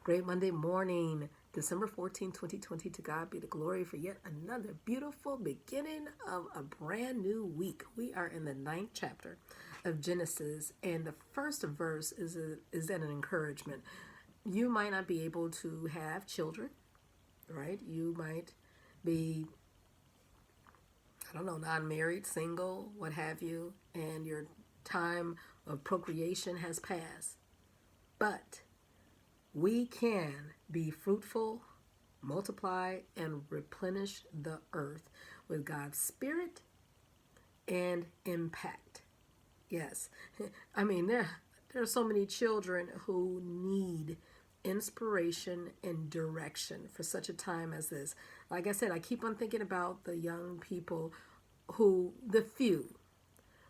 Great Monday morning, December 14, 2020. To God be the glory for yet another beautiful beginning of a brand new week. We are in the 9th chapter of Genesis, and the first verse is an encouragement. You might not be able to have children, right? You might be, non-married, single, what have you, and your time of procreation has passed. But we can be fruitful, multiply, and replenish the earth with God's Spirit and impact. Yes. I mean, there are so many children who need inspiration and direction for such a time as this. Like I said, I keep on thinking about the young people the few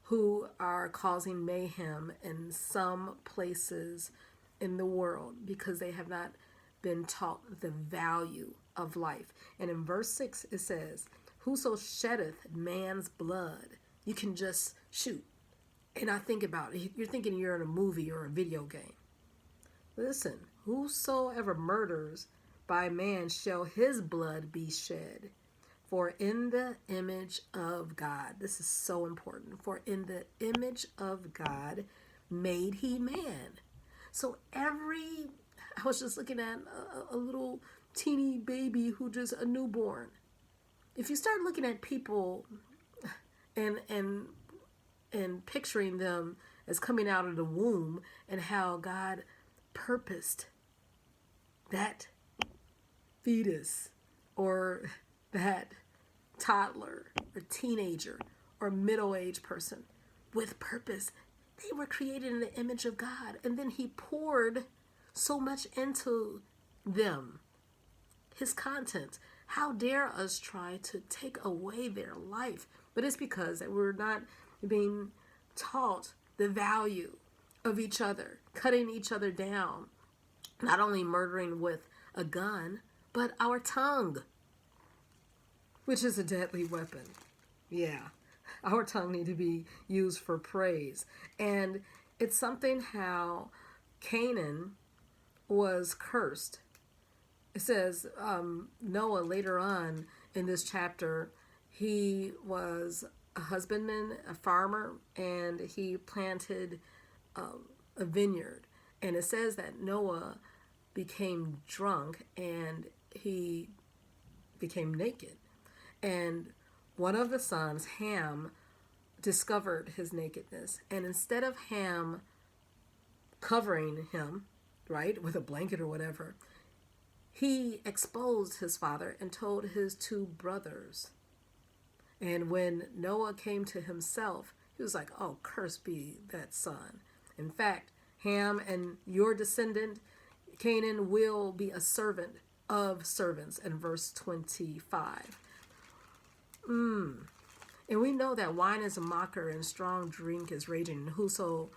who are causing mayhem in some places in the world because they have not been taught the value of life. And in verse 6 it says, "Whoso sheddeth man's blood," you can just shoot. And I think about it, you're thinking you're in a movie or a video game. Listen, whosoever murders by man shall his blood be shed. For in the image of God, this is so important, for in the image of God made he man. So I was just looking at a little teeny baby who just a newborn. If you start looking at people and picturing them as coming out of the womb and how God purposed that fetus or that toddler or teenager or middle-aged person with purpose. They were created in the image of God, and then he poured so much into them, his content. How dare us try to take away their life? But it's because that we're not being taught the value of each other, cutting each other down, not only murdering with a gun, but our tongue, which is a deadly weapon. Yeah, our tongue need to be used for praise. And it's something how Canaan was cursed. It says Noah later on in this chapter, he was a husbandman, a farmer, and he planted a vineyard. And it says that Noah became drunk and he became naked. And one of the sons, Ham, discovered his nakedness. And instead of Ham covering him, right, with a blanket or whatever, he exposed his father and told his two brothers. And when Noah came to himself, he was like, "Oh, cursed be that son. In fact, Ham and your descendant, Canaan, will be a servant of servants," in verse 25. And we know that wine is a mocker and strong drink is raging, and whoso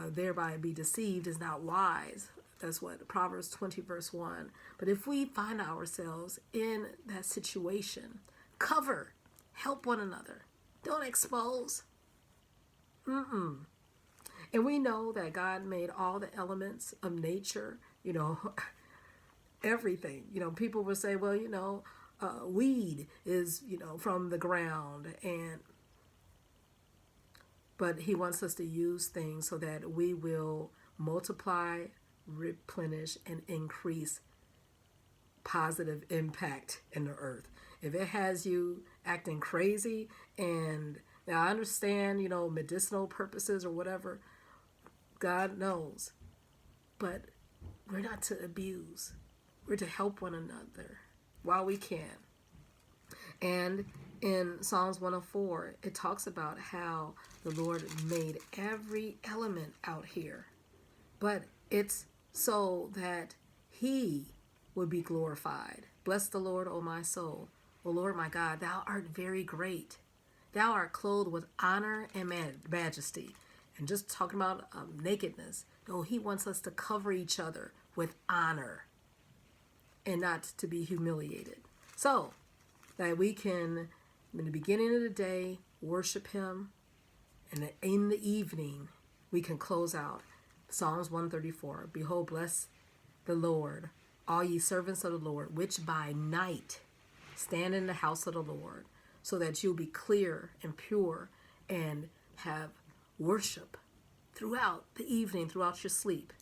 thereby be deceived is not wise. That's what Proverbs 20 verse 1. But if we find ourselves in that situation, cover, help one another. Don't expose. And we know that God made all the elements of nature, everything. People would say, well, weed is, from the ground, but he wants us to use things so that we will multiply, replenish, and increase positive impact in the earth. If it has you acting crazy, and now I understand, medicinal purposes or whatever, God knows, but we're not to abuse. We're to help one another while we can. And in Psalms 104, it talks about how the Lord made every element out here. But it's so that he would be glorified. Bless the Lord, O my soul. O Lord my God, thou art very great. Thou art clothed with honor and majesty. And just talking about nakedness, no, he wants us to cover each other with honor and not to be humiliated. So that we can, in the beginning of the day, worship him, and in the evening, we can close out Psalms 134. Behold, bless the Lord, all ye servants of the Lord, which by night stand in the house of the Lord, so that you'll be clear and pure and have worship throughout the evening, throughout your sleep.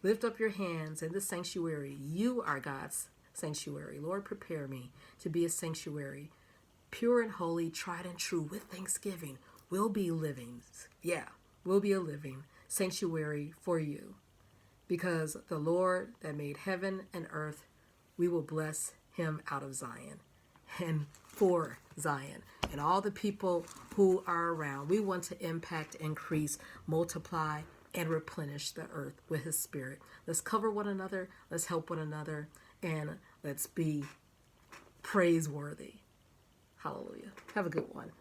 Lift up your hands in the sanctuary. You are God's sanctuary. Lord, prepare me to be a sanctuary, pure and holy, tried and true, with thanksgiving. We'll be living. We'll be a living sanctuary for you. Because the Lord that made heaven and earth, we will bless him out of Zion and for Zion and all the people who are around. We want to impact, increase, multiply, and replenish the earth with his spirit. Let's cover one another. Let's help one another. And let's be praiseworthy. Hallelujah. Have a good one.